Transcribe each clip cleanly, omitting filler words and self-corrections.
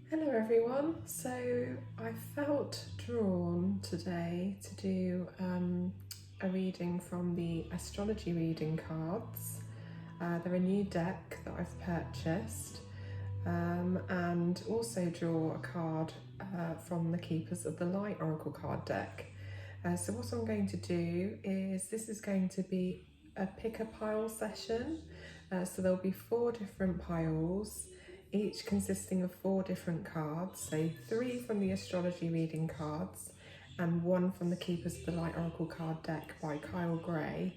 Hello everyone, so I felt drawn today to do a reading from the Astrology Reading Cards. They're a new deck that I've purchased, and also draw a card from the Keepers of the Light Oracle card deck. So what I'm going to do is, this is going to be a pick a pile session. So there'll be 4 different piles, each consisting of 4 different cards, so 3 from the Astrology Reading Cards and 1 from the Keepers of the Light Oracle card deck by Kyle Gray,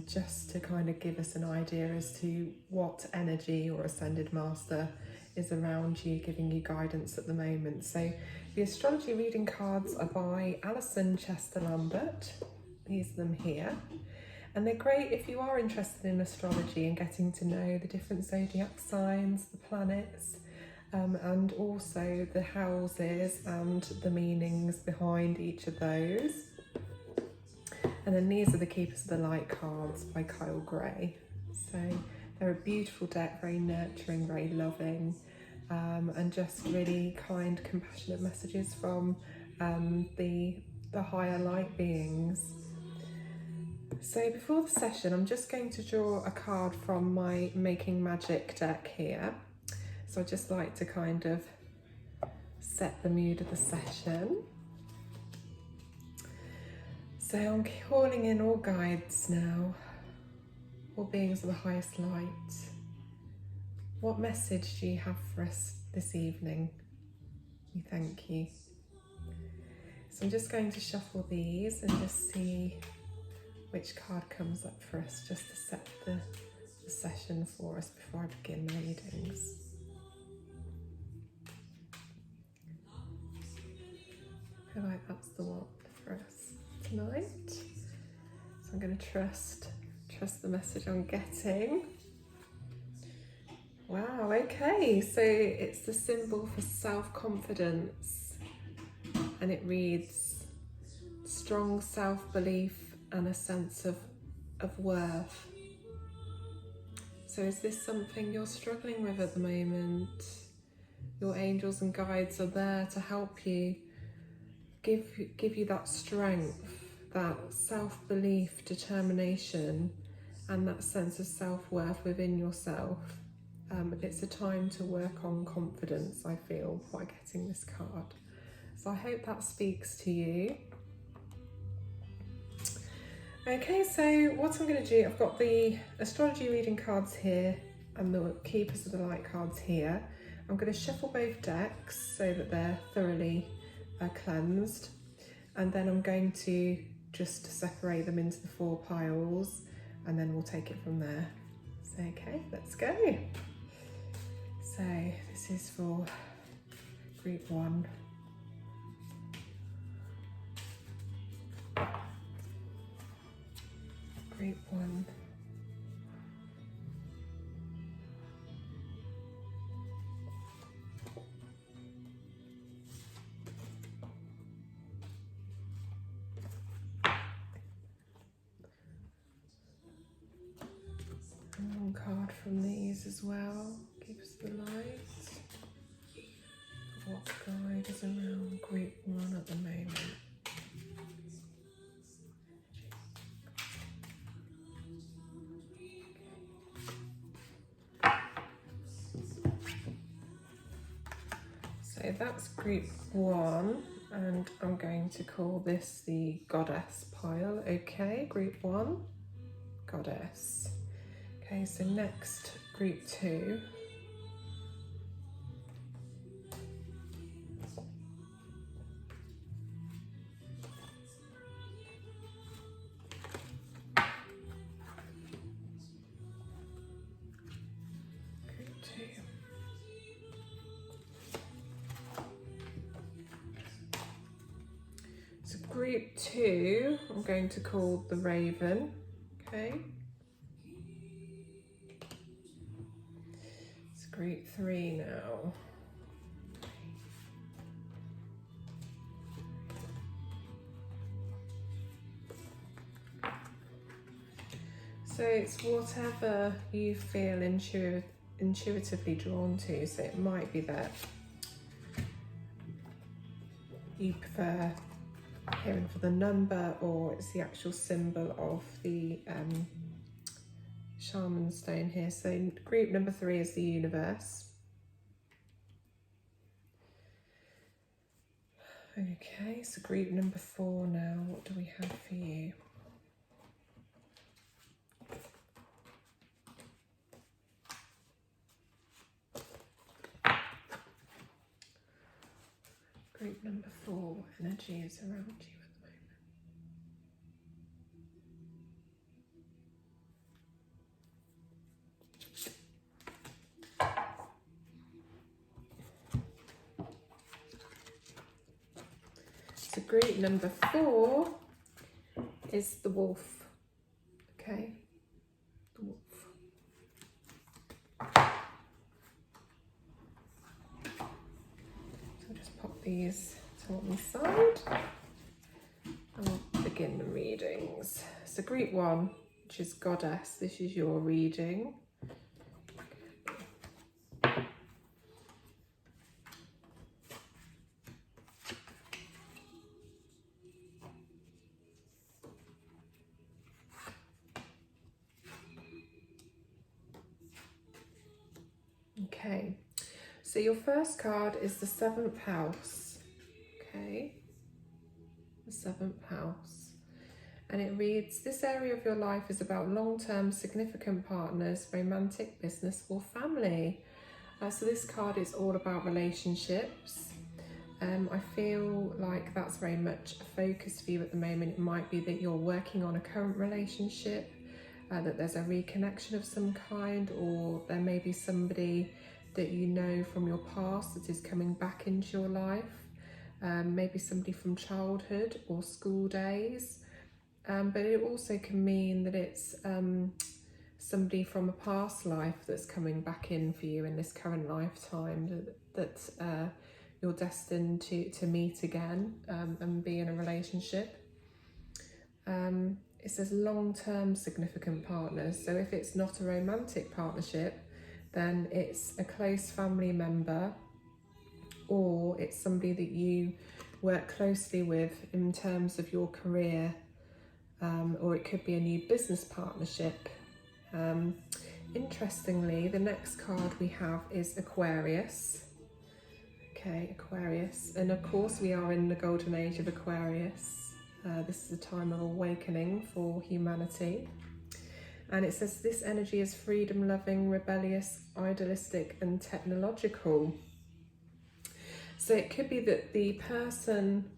just to kind of give us an idea as to what energy or Ascended Master is around you, giving you guidance at the moment. So the Astrology Reading Cards are by Alison Chester Lambert. These are them here. And they're great if you are interested in astrology and getting to know the different zodiac signs, the planets, and also the houses and the meanings behind each of those. And then these are the Keepers of the Light cards by Kyle Gray. So they're a beautiful deck, very nurturing, very loving, and just really kind, compassionate messages from the higher light beings. So before the session, I'm just going to draw a card from my Making Magic deck here. So I'd just like to kind of set the mood of the session. So I'm calling in all guides now, all beings of the highest light. What message do you have for us this evening? We thank you. So I'm just going to shuffle these and just see which card comes up for us, just to set the session for us before I begin the readings. I feel like that's the one for us tonight. So I'm going to trust the message I'm getting. Wow, okay, so it's the symbol for self-confidence, and it reads strong self-belief and a sense of worth. So is this something you're struggling with at the moment? Your angels and guides are there to help you, give you that strength, that self-belief, determination, and that sense of self-worth within yourself. It's a time to work on confidence, I feel, by getting this card. So I hope that speaks to you. Okay, so what I'm going to do, I've got the Astrology Reading Cards here and the Keepers of the Light cards here. I'm going to shuffle both decks so that they're thoroughly cleansed, and then I'm going to just separate them into the 4 piles, and then we'll take it from there. So okay, let's go. So this is for Group 1. Group 1. And one card from these as well. Keeps the light. What guide is around Group 1 at the moment? So that's Group 1, and I'm going to call this the Goddess pile. Okay, Group 1, Goddess. Okay, so next, Group 2. Group 2. So Group 2, I'm going to call the Raven. Okay. It's Group 3 now. So it's whatever you feel intuitively drawn to. So it might be that you prefer hearing for the number or it's the actual symbol of the shaman stone here. So group number 3 is the universe. Okay, so group number 4 now, what do we have for you? Group number 4, energy is around you at the moment. So group number 4 is the wolf. Okay, the wolf. So I'll just pop these to one side and I'll begin the readings. So group 1, which is Goddess, this is your reading. Okay, so your first card is the 7th house. Okay, the 7th house. And it reads, this area of your life is about long-term significant partners, romantic, business or family. So this card is all about relationships. I feel like that's very much a focus for you at the moment. It might be that you're working on a current relationship, that there's a reconnection of some kind, or there may be somebody that you know from your past that is coming back into your life. Maybe somebody from childhood or school days. But it also can mean that it's somebody from a past life that's coming back in for you in this current lifetime, that you're destined to meet again and be in a relationship. It says long-term significant partners. So if it's not a romantic partnership, then it's a close family member, or it's somebody that you work closely with in terms of your career. Or it could be a new business partnership. Interestingly, the next card we have is Aquarius. Okay, Aquarius. And of course we are in the golden age of Aquarius. This is a time of awakening for humanity. And it says this energy is freedom-loving, rebellious, idealistic and technological. So it could be that the person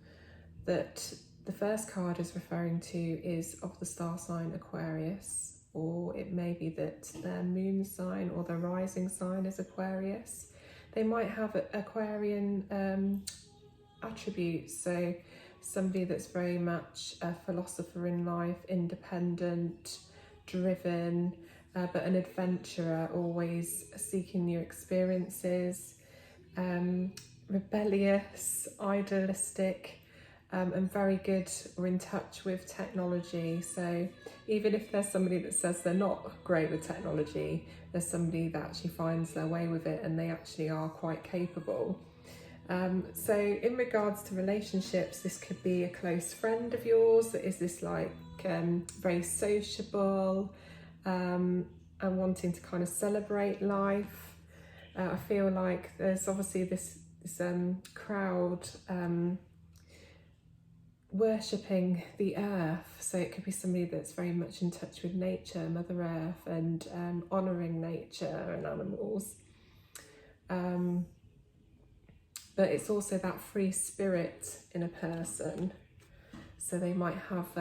that the first card is referring to is of the star sign Aquarius, or it may be that their moon sign or their rising sign is Aquarius. They might have Aquarian attributes, so somebody that's very much a philosopher in life, independent, driven, but an adventurer, always seeking new experiences, rebellious, idealistic, and very good or in touch with technology. So even if there's somebody that says they're not great with technology, there's somebody that actually finds their way with it and they actually are quite capable. So in regards to relationships, this could be a close friend of yours that is this like very sociable and wanting to kind of celebrate life. I feel like there's obviously this crowd worshipping the earth, so it could be somebody that's very much in touch with nature, Mother Earth, and honouring nature and animals. But it's also that free spirit in a person, so they might have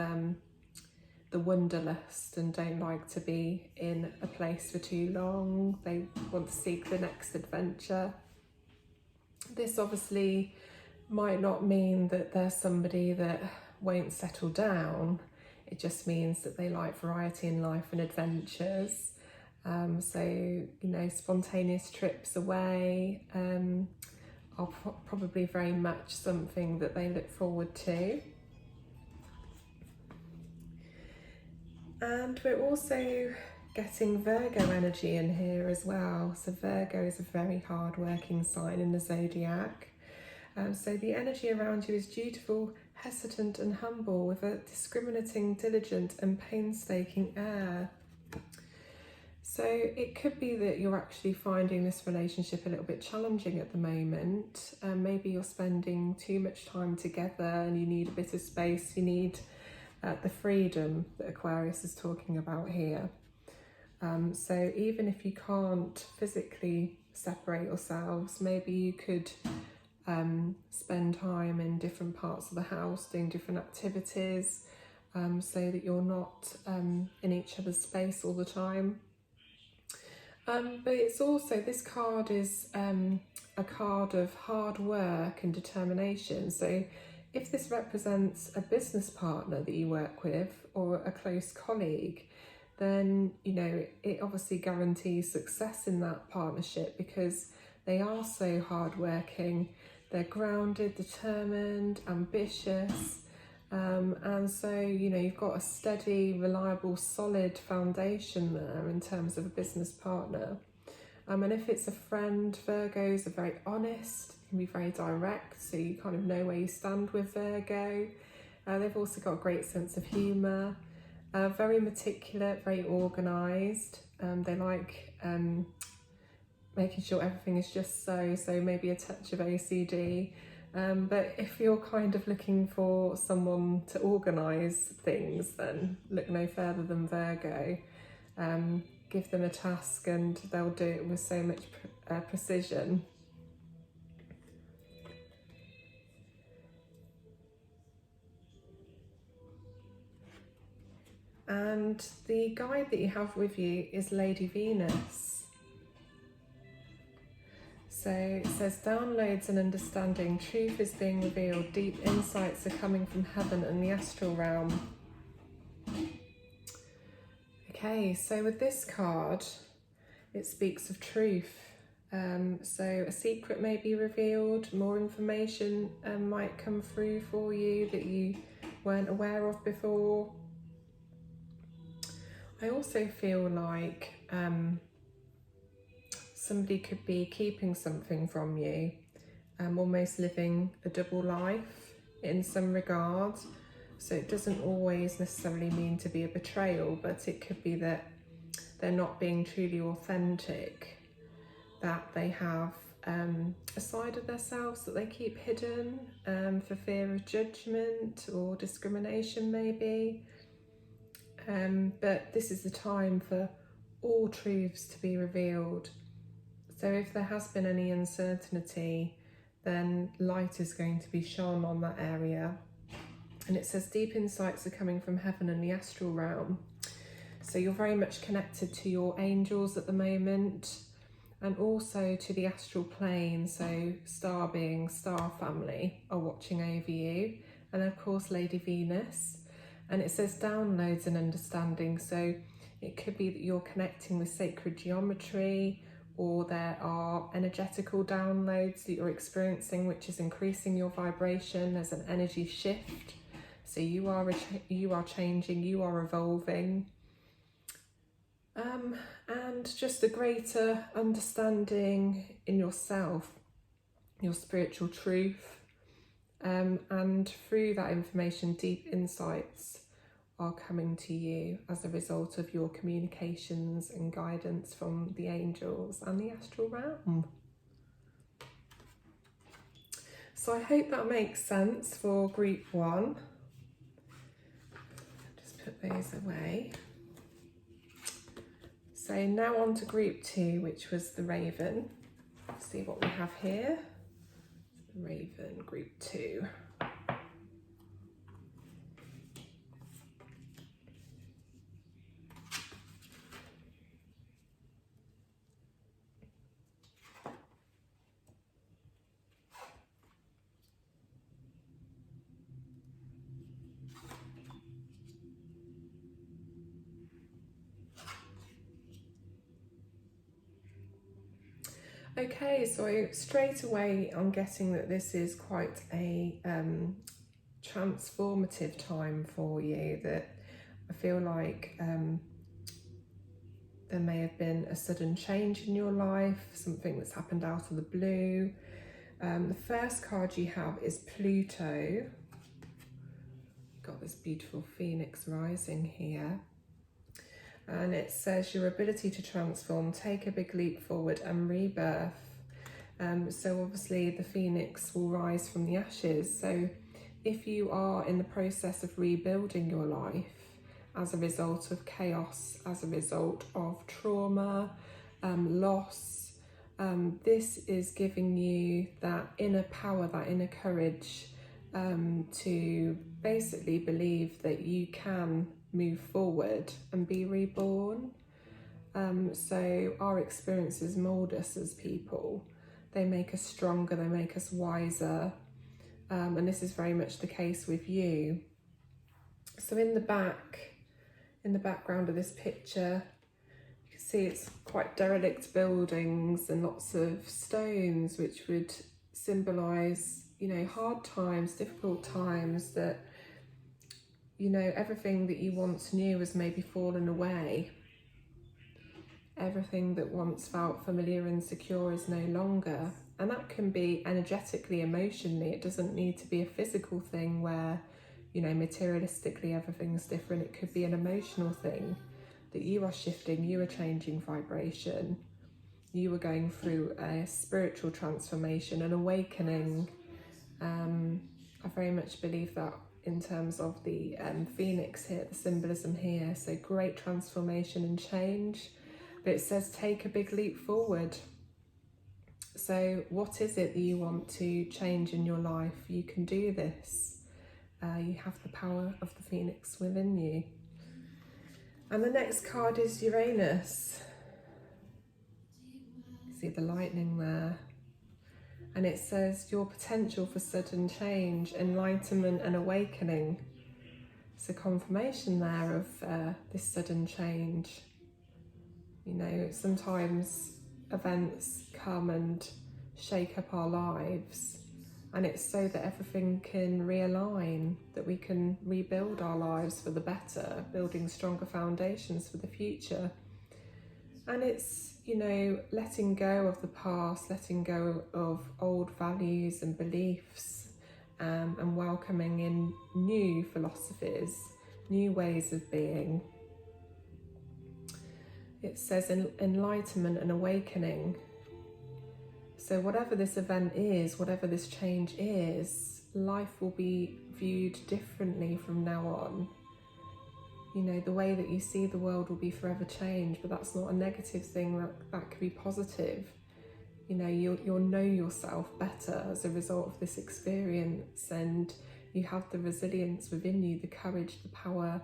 the wanderlust and don't like to be in a place for too long. They want to seek the next adventure. This obviously might not mean that there's somebody that won't settle down. It just means that they like variety in life and adventures. So, you know, spontaneous trips away are probably very much something that they look forward to. And we're also getting Virgo energy in here as well. So Virgo is a very hard-working sign in the zodiac. So the energy around you is dutiful, hesitant and humble, with a discriminating, diligent and painstaking air. So it could be that you're actually finding this relationship a little bit challenging at the moment. Maybe you're spending too much time together and you need a bit of space. You need the freedom that Aquarius is talking about here. So even if you can't physically separate yourselves, maybe you could spend time in different parts of the house doing different activities, so that you're not in each other's space all the time. But it's also, this card is a card of hard work and determination. So if this represents a business partner that you work with or a close colleague, then it obviously guarantees success in that partnership, because they are so hardworking. They're grounded, determined, ambitious, and so you've got a steady, reliable, solid foundation there in terms of a business partner. And if it's a friend, Virgos are very honest, can be very direct, so you kind of know where you stand with Virgo. They've also got a great sense of humour, very meticulous, very organised. They like making sure everything is just so maybe a touch of OCD. But if you're kind of looking for someone to organise things, then look no further than Virgo. Give them a task and they'll do it with so much precision. And the guide that you have with you is Lady Venus. So it says, downloads and understanding, truth is being revealed, deep insights are coming from heaven and the astral realm. Okay, so with this card, it speaks of truth. So a secret may be revealed, more information might come through for you that you weren't aware of before. I also feel like somebody could be keeping something from you, almost living a double life in some regards. So it doesn't always necessarily mean to be a betrayal, but it could be that they're not being truly authentic, that they have a side of themselves that they keep hidden for fear of judgment or discrimination maybe. But this is the time for all truths to be revealed. So if there has been any uncertainty, then light is going to be shone on that area. And it says deep insights are coming from heaven and the astral realm. So you're very much connected to your angels at the moment, and also to the astral plane. So star beings, star family are watching over you, and of course Lady Venus. And it says downloads and understanding. So it could be that you're connecting with sacred geometry, or there are energetical downloads that you're experiencing, which is increasing your vibration. There's an energy shift. So you are changing, you are evolving. And just a greater understanding in yourself, your spiritual truth. And through that information, deep insights are coming to you as a result of your communications and guidance from the angels and the astral realm. So I hope that makes sense for group 1. Just put those away. So now on to group 2, which was the Raven. Let's see what we have here. The Raven, group 2. Okay, so straight away I'm getting that this is quite a transformative time for you, that I feel like there may have been a sudden change in your life, something that's happened out of the blue. The first card you have is Pluto. Got this beautiful phoenix rising here. And it says your ability to transform, take a big leap forward and rebirth. So obviously the phoenix will rise from the ashes. So if you are in the process of rebuilding your life as a result of chaos, as a result of trauma, loss, this is giving you that inner power, that inner courage to basically believe that you can move forward and be reborn. So our experiences mould us as people. They make us stronger, they make us wiser, and this is very much the case with you. So in the background of this picture, you can see it's quite derelict buildings and lots of stones, which would symbolise, you know, hard times, difficult times, that, you know, everything that you once knew has maybe fallen away. Everything that once felt familiar and secure is no longer. And that can be energetically, emotionally. It doesn't need to be a physical thing where, you know, materialistically everything's different. It could be an emotional thing that you are shifting, you are changing vibration. You are going through a spiritual transformation, an awakening. I very much believe that in terms of the phoenix here, the symbolism here. So great transformation and change. But it says take a big leap forward. So what is it that you want to change in your life? You can do this. You have the power of the phoenix within you. And the next card is Uranus. See the lightning there. And it says your potential for sudden change, enlightenment and awakening. It's a confirmation there of this sudden change. You know, sometimes events come and shake up our lives, and it's so that everything can realign, that we can rebuild our lives for the better, building stronger foundations for the future. And it's, you know, letting go of the past, letting go of old values and beliefs, and welcoming in new philosophies, new ways of being. It says enlightenment and awakening. So whatever this event is, whatever this change is, life will be viewed differently from now on. You know, the way that you see the world will be forever changed, but that's not a negative thing, that could be positive. You know, you'll know yourself better as a result of this experience, and you have the resilience within you, the courage, the power,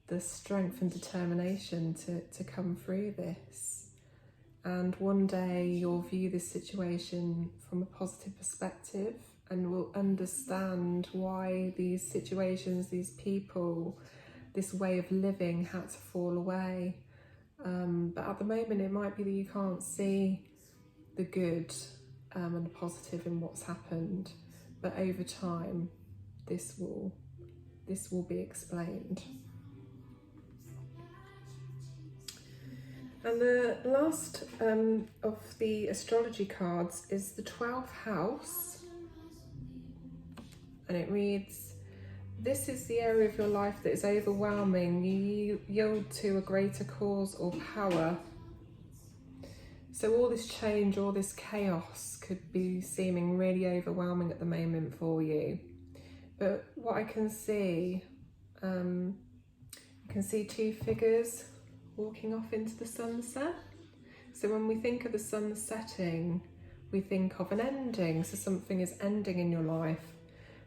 the strength and determination to come through this. And one day you'll view this situation from a positive perspective and will understand why these situations, these people, this way of living had to fall away. But at the moment it might be that you can't see the good and the positive in what's happened. But over time, this will be explained. And the last of the astrology cards is the 12th house. And it reads, this is the area of your life that is overwhelming. You yield to a greater cause or power. So all this change, all this chaos could be seeming really overwhelming at the moment for you. But what I can see, you can see two figures walking off into the sunset. So when we think of the sun setting, we think of an ending. So something is ending in your life.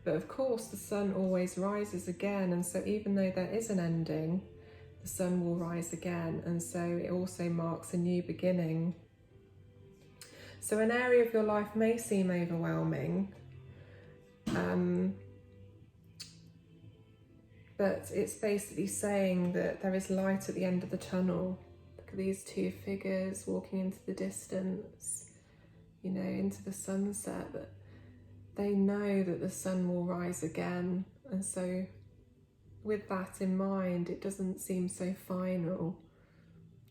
But of course, the sun always rises again. And so even though there is an ending, the sun will rise again. And so it also marks a new beginning. So an area of your life may seem overwhelming, but it's basically saying that there is light at the end of the tunnel. Look at these two figures walking into the distance, you know, into the sunset, that they know that the sun will rise again. And so with that in mind, it doesn't seem so final.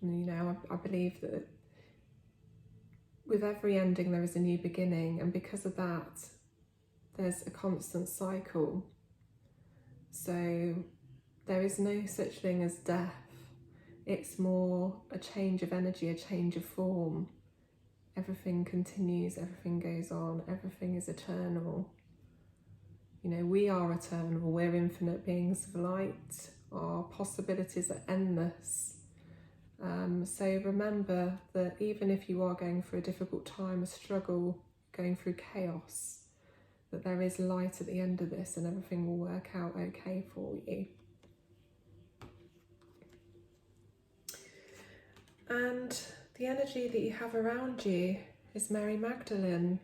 And, you know, I believe that with every ending there is a new beginning, and because of that there's a constant cycle. So there is no such thing as death. It's more a change of energy, a change of form. Everything continues, everything goes on, everything is eternal. You know, we are eternal, we're infinite beings of light, our possibilities are endless. So remember that even if you are going through a difficult time, a struggle, going through chaos, that there is light at the end of this and everything will work out okay for you. And the energy that you have around you is Mary Magdalene.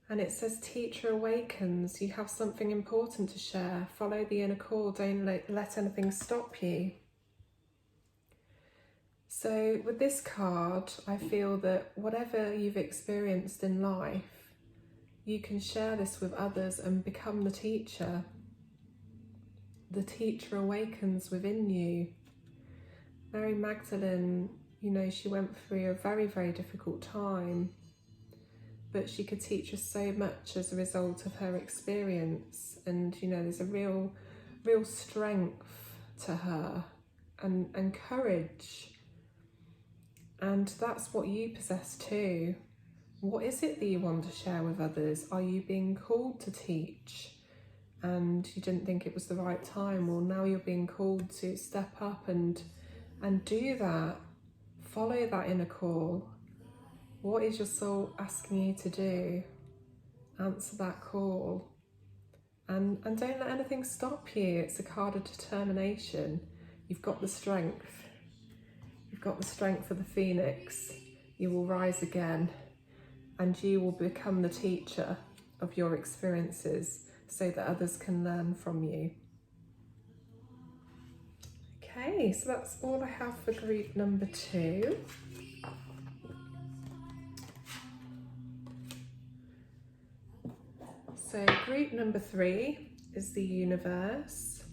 And it says, teacher awakens, you have something important to share. Follow the inner call, don't let anything stop you. So with this card, I feel that whatever you've experienced in life, you can share this with others and become the teacher. The teacher awakens within you. Mary Magdalene, you know, she went through a very, very difficult time, but she could teach us so much as a result of her experience. And, you know, there's a real strength to her and courage. And that's what you possess too. What is it that you want to share with others? Are you being called to teach and you didn't think it was the right time? Well, now you're being called to step up and do that. Follow that inner call. What is your soul asking you to do? Answer that call. And don't let anything stop you. It's a card of determination. You've got the strength. You've got the strength of the phoenix. You will rise again and you will become the teacher of your experiences so that others can learn from you. Okay, so that's all I have for group number 2. So group number 3 is the universe.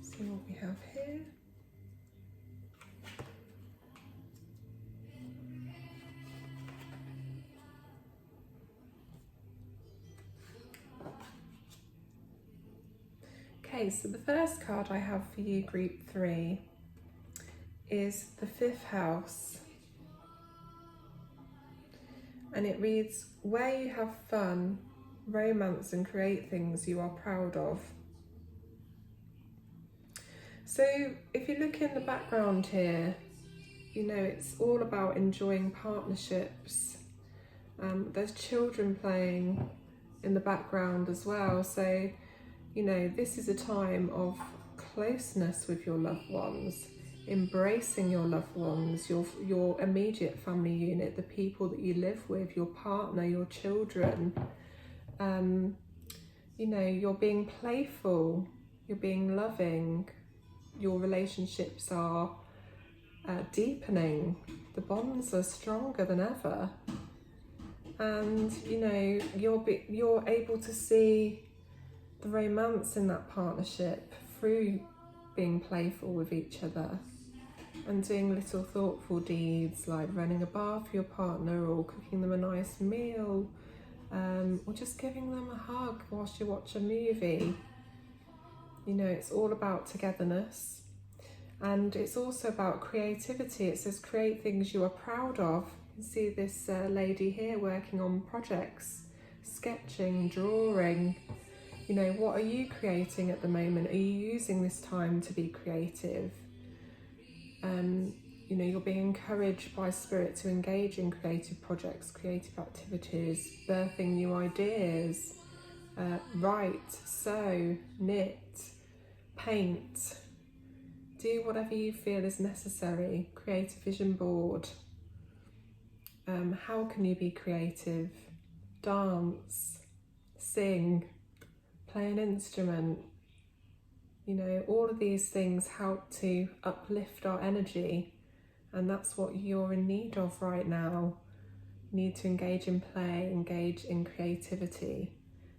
See what we have here. Okay, so the first card I have for you, group 3, is the 5th house. And it reads, where you have fun, romance and create things you are proud of. So if you look in the background here, you know, it's all about enjoying partnerships. There's children playing in the background as well. So, you know, this is a time of closeness with your loved ones, embracing your loved ones, your immediate family unit, the people that you live with, your partner, your children. You know, you're being playful, you're being loving, your relationships are deepening, the bonds are stronger than ever. And, you know, you're able to see the romance in that partnership through being playful with each other and doing little thoughtful deeds like running a bath for your partner or cooking them a nice meal, or just giving them a hug whilst you watch a movie. You know, it's all about togetherness, and it's also about creativity. It says create things you are proud of. You can see this lady here working on projects, sketching, drawing. You know, what are you creating at the moment? Are you using this time to be creative? You know, you're being encouraged by spirit to engage in creative projects, creative activities, birthing new ideas, write, sew, knit, paint. Do whatever you feel is necessary. Create a vision board. How can you be creative? Dance, sing, play an instrument. You know, all of these things help to uplift our energy, and that's what you're in need of right now. You need to engage in play, engage in creativity,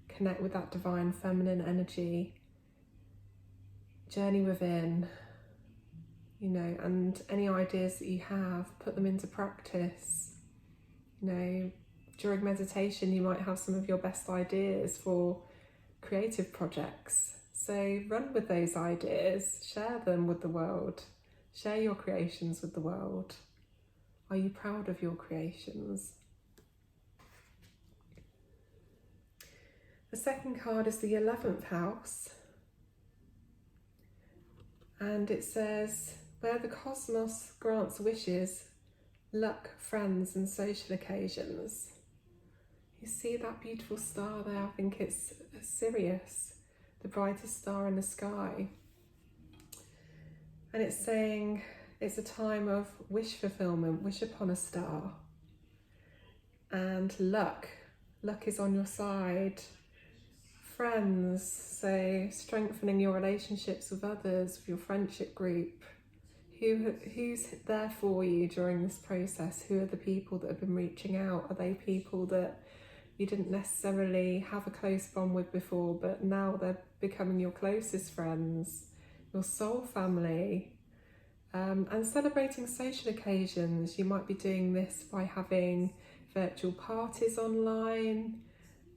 connect with that divine feminine energy, journey within, you know, and any ideas that you have, put them into practice. You know, during meditation you might have some of your best ideas for creative projects. So run with those ideas, share them with the world, share your creations with the world. Are you proud of your creations? The second card is the 11th house, and it says, where the cosmos grants wishes, luck, friends and social occasions. You see that beautiful star there? I think it's Sirius, the brightest star in the sky. And it's saying it's a time of wish fulfillment, wish upon a star. And luck is on your side. Friends, so strengthening your relationships with others, with your friendship group. Who's there for you during this process? Who are the people that have been reaching out? Are they people that you didn't necessarily have a close bond with before, but now they're becoming your closest friends, your soul family? And celebrating social occasions. You might be doing this by having virtual parties online,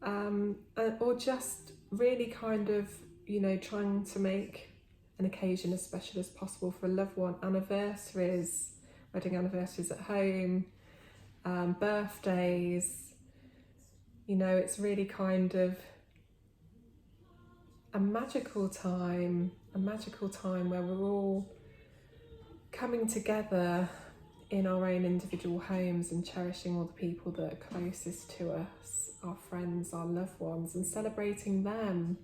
or just really kind of, you know, trying to make an occasion as special as possible for a loved one. Anniversaries, wedding anniversaries at home, birthdays. You know, it's really kind of a magical time where we're all coming together in our own individual homes and cherishing all the people that are closest to us, our friends, our loved ones, and celebrating them,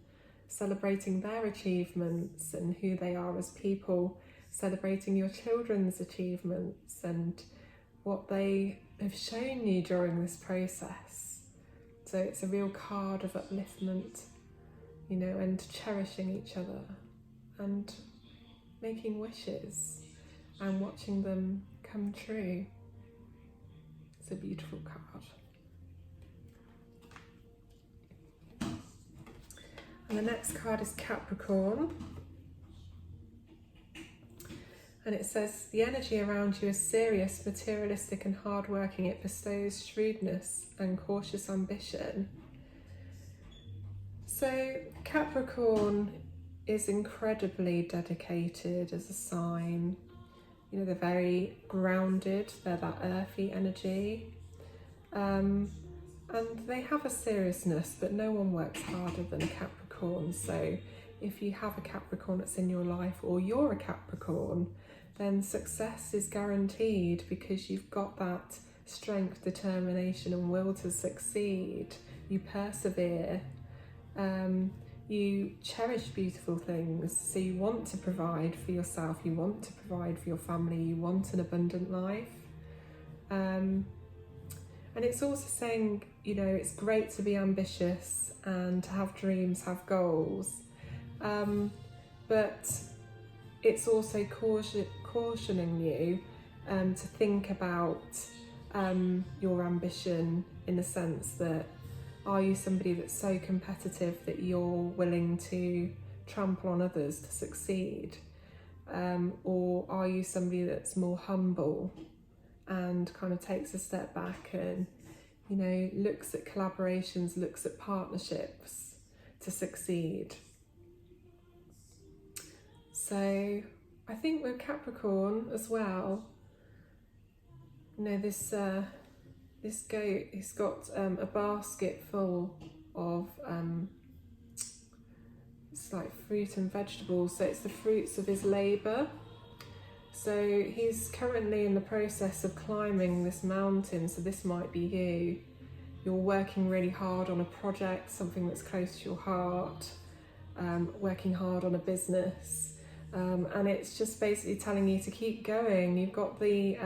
celebrating their achievements and who they are as people, celebrating your children's achievements and what they have shown you during this process. So it's a real card of upliftment, you know, and cherishing each other and making wishes and watching them come true. It's a beautiful card. And the next card is Capricorn. And it says, the energy around you is serious, materialistic and hardworking. It bestows shrewdness and cautious ambition. So Capricorn is incredibly dedicated as a sign. You know, they're very grounded, they're that earthy energy. And they have a seriousness, but no one works harder than a Capricorn. So if you have a Capricorn that's in your life, or you're a Capricorn, then success is guaranteed because you've got that strength, determination and will to succeed. You persevere, you cherish beautiful things, so you want to provide for yourself, you want to provide for your family, you want an abundant life. And it's also saying, you know, it's great to be ambitious and to have dreams, have goals, but it's also cautioning you to think about your ambition, in the sense that, are you somebody that's so competitive that you're willing to trample on others to succeed? Or are you somebody that's more humble and kind of takes a step back and, you know, looks at collaborations, looks at partnerships to succeed? So I think with Capricorn as well, you know, this goat, he's got a basket full of it's like fruit and vegetables, so it's the fruits of his labour. So he's currently in the process of climbing this mountain, so this might be you. You're working really hard on a project, something that's close to your heart, working hard on a business, and it's just basically telling you to keep going. You've got the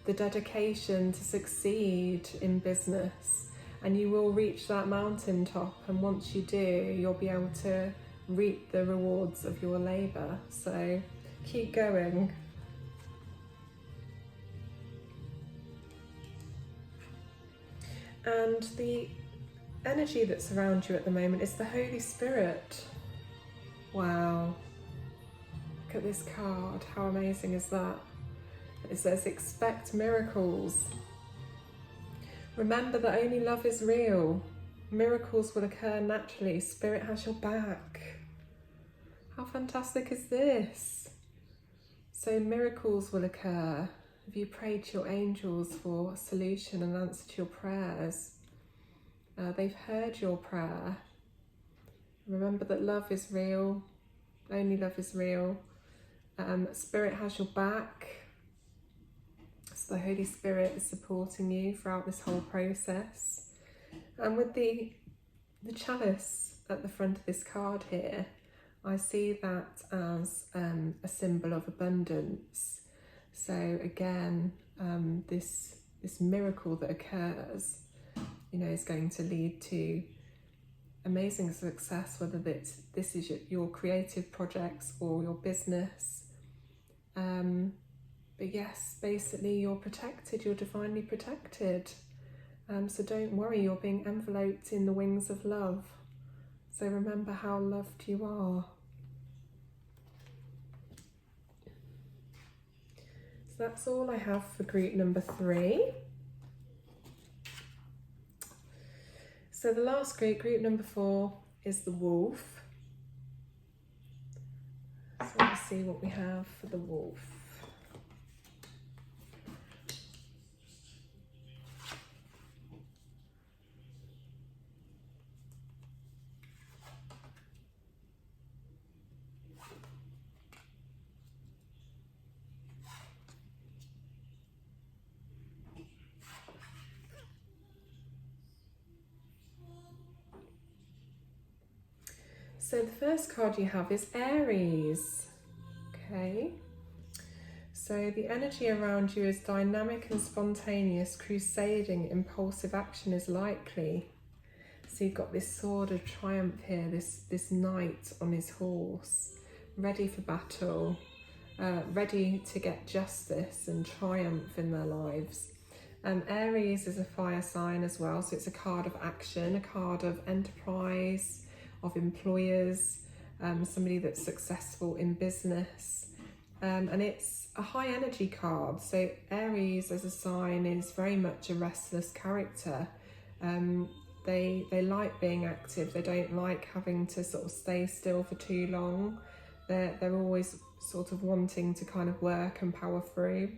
dedication to succeed in business, and you will reach that mountaintop, and once you do, you'll be able to reap the rewards of your labour. So keep going. And the energy that's around you at the moment is the Holy Spirit. Wow. Look at this card. How amazing is that? It says, expect miracles. Remember that only love is real. Miracles will occur naturally. Spirit has your back. How fantastic is this? So miracles will occur. Have you prayed to your angels for a solution and answered your prayers? They've heard your prayer. Remember that love is real. Only love is real. Spirit has your back. So the Holy Spirit is supporting you throughout this whole process. And with the chalice at the front of this card here, I see that as a symbol of abundance. So again, this miracle that occurs, is going to lead to amazing success, whether this is your creative projects or your business. But yes, basically you're protected, you're divinely protected. So don't worry, you're being enveloped in the wings of love. So remember how loved you are. So that's all I have for group number 3. So the last group number 4, is the wolf. So let's see what we have for the wolf. So the first card you have is Aries. Okay. So the energy around you is dynamic and spontaneous, crusading, impulsive action is likely. So you've got this sword of triumph here, this knight on his horse, ready for battle, ready to get justice and triumph in their lives. Aries is a fire sign as well, so it's a card of action, a card of enterprise, of employers, somebody that's successful in business. And it's a high energy card. So Aries as a sign is very much a restless character. They like being active. They don't like having to sort of stay still for too long. They're always sort of wanting to kind of work and power through.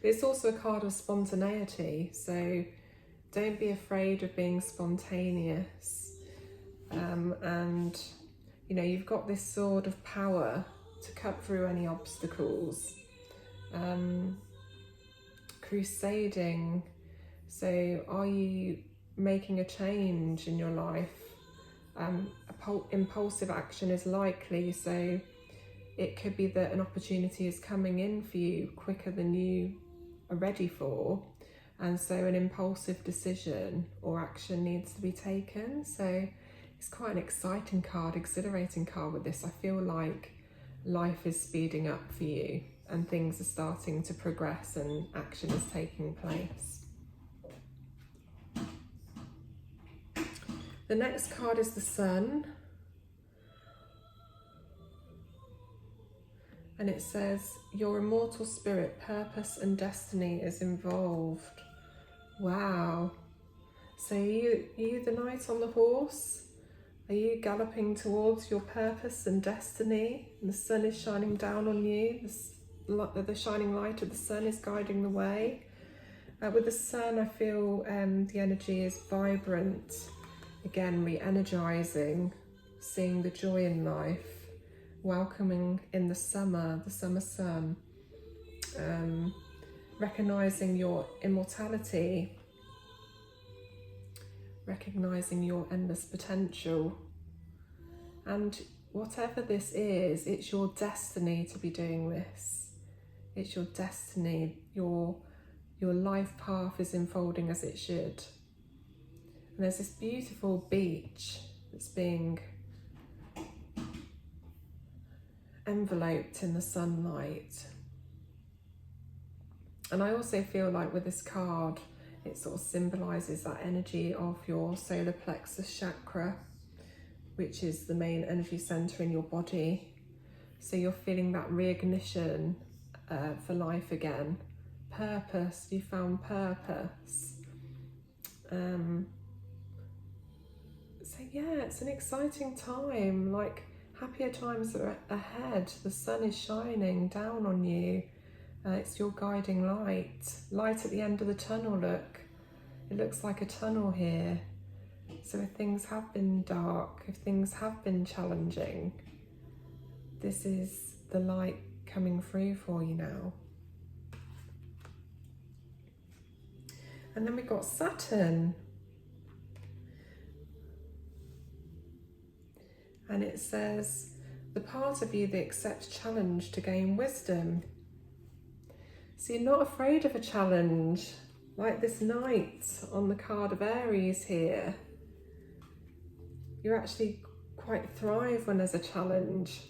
But it's also a card of spontaneity. So don't be afraid of being spontaneous. And you've got this sword of power to cut through any obstacles. Crusading. So are you making a change in your life? Impulsive action is likely, so it could be that an opportunity is coming in for you quicker than you are ready for, and so an impulsive decision or action needs to be taken. So it's quite an exciting card, exhilarating card with this. I feel like life is speeding up for you and things are starting to progress and action is taking place. The next card is the Sun. And it says, your immortal spirit, purpose and destiny is involved. Wow. So are you the knight on the horse? Are you galloping towards your purpose and destiny? And the sun is shining down on you. The shining light of the sun is guiding the way. With the sun, I feel the energy is vibrant. Again, re-energizing, seeing the joy in life, welcoming in the summer sun, recognizing your immortality, recognizing your endless potential. And whatever this is, it's your destiny to be doing this. It's your destiny. Your life path is unfolding as it should. And there's this beautiful beach that's being enveloped in the sunlight. And I also feel like with this card, It sort of symbolises that energy of your solar plexus chakra, which is the main energy centre in your body. So you're feeling that reignition for life again. Purpose, you found purpose. So yeah, it's an exciting time, like happier times are ahead. The sun is shining down on you. It's your guiding light. Light at the end of the tunnel, look. It looks like a tunnel here. So if things have been dark, if things have been challenging, this is the light coming through for you now. And then we've got Saturn. And it says, the part of you that accepts challenge to gain wisdom. So you're not afraid of a challenge, like this Knight on the card of Aries here. You actually quite thrive when there's a challenge.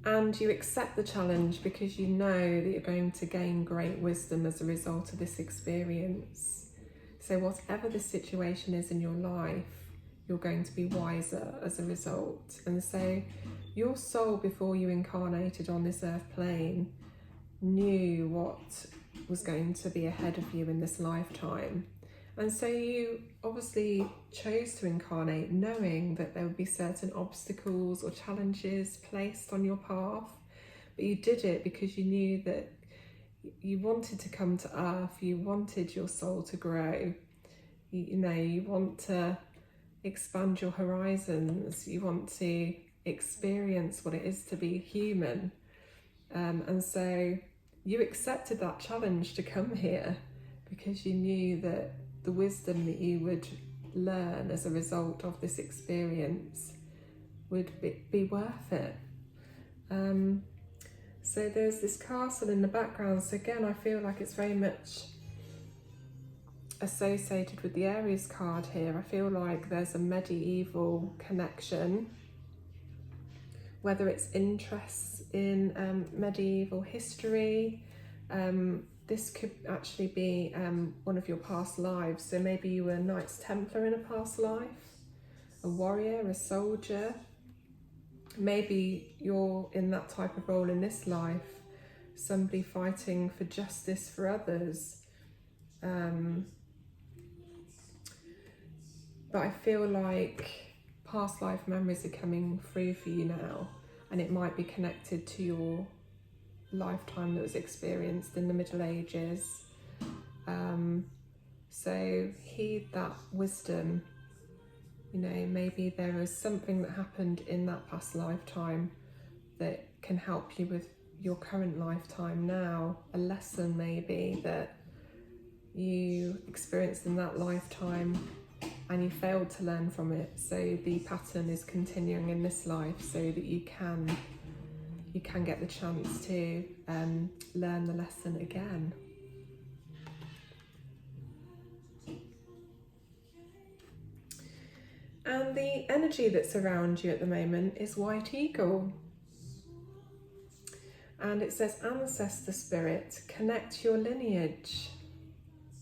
And you accept the challenge because you know that you're going to gain great wisdom as a result of this experience. So whatever the situation is in your life, you're going to be wiser as a result. And so your soul, before you incarnated on this earth plane, knew what was going to be ahead of you in this lifetime. And so you obviously chose to incarnate knowing that there would be certain obstacles or challenges placed on your path. But you did it because you knew that you wanted to come to earth, you wanted your soul to grow. You want to expand your horizons, you want to experience what it is to be human. And so you accepted that challenge to come here because you knew that the wisdom that you would learn as a result of this experience would be worth it. So there's this castle in the background. So again, I feel like it's very much associated with the Aries card here. I feel like there's a medieval connection, whether it's interests in medieval history. This could actually be one of your past lives. So maybe you were a Knights Templar in a past life, a warrior, a soldier. Maybe you're in that type of role in this life, somebody fighting for justice for others. But I feel like past life memories are coming through for you now, and it might be connected to your lifetime that was experienced in the Middle Ages. So heed that wisdom. Maybe there was something that happened in that past lifetime that can help you with your current lifetime now. A lesson maybe that you experienced in that lifetime and you failed to learn from it. So the pattern is continuing in this life so that you can get the chance to learn the lesson again. And the energy that's around you at the moment is White Eagle. And it says, Ancestor Spirit, connect your lineage.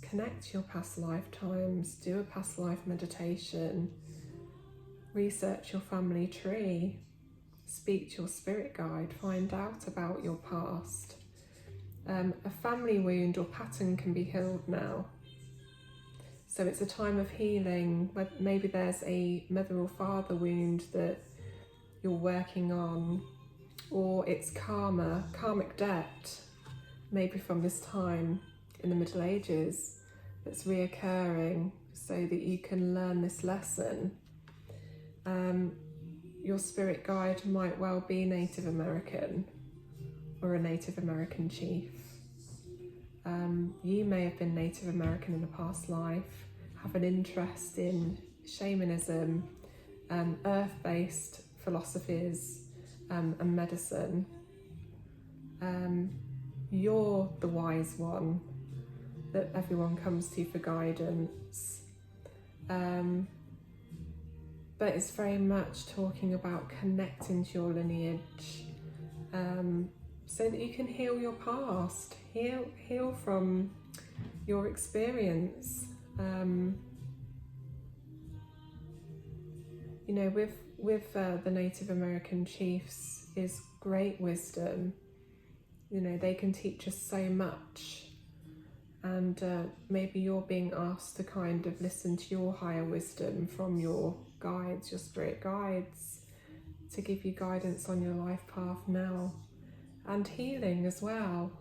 Connect your past lifetimes, do a past life meditation, research your family tree, speak to your spirit guide, find out about your past. A family wound or pattern can be healed now. So it's a time of healing. Maybe there's a mother or father wound that you're working on, or it's karmic debt, maybe from this time in the Middle Ages, that's reoccurring so that you can learn this lesson. Your spirit guide might well be Native American or a Native American chief. You may have been Native American in a past life, have an interest in shamanism, earth-based philosophies and medicine. You're the wise one that everyone comes to for guidance. But it's very much talking about connecting to your lineage so that you can heal your past, heal from your experience. You know, with the Native American chiefs is great wisdom. You know, they can teach us so much, and maybe you're being asked to kind of listen to your higher wisdom from your guides, your spirit guides, to give you guidance on your life path now, and healing as well.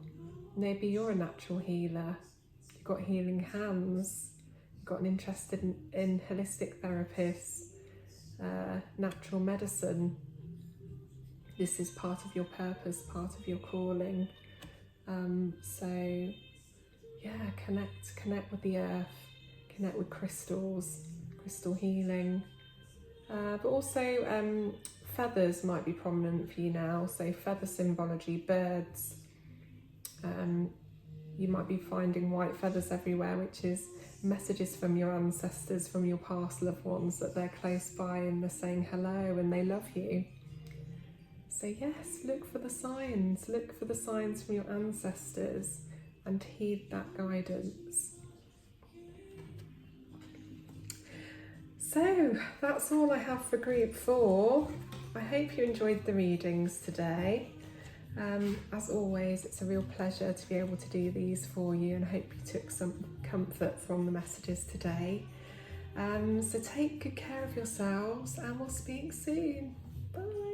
Maybe you're a natural healer, you've got healing hands, you've got an interest in holistic therapists, natural medicine. This is part of your purpose, part of your calling. So yeah, connect with the earth, connect with crystals, crystal healing. But also feathers might be prominent for you now, so feather symbology, birds. You might be finding white feathers everywhere, which is messages from your ancestors, from your past loved ones, that they're close by and they're saying hello and they love you. So yes, look for the signs from your ancestors and heed that guidance. So that's all I have for group 4. I hope you enjoyed the readings today. As always, it's a real pleasure to be able to do these for you, and I hope you took some comfort from the messages today. So take good care of yourselves, and we'll speak soon. Bye.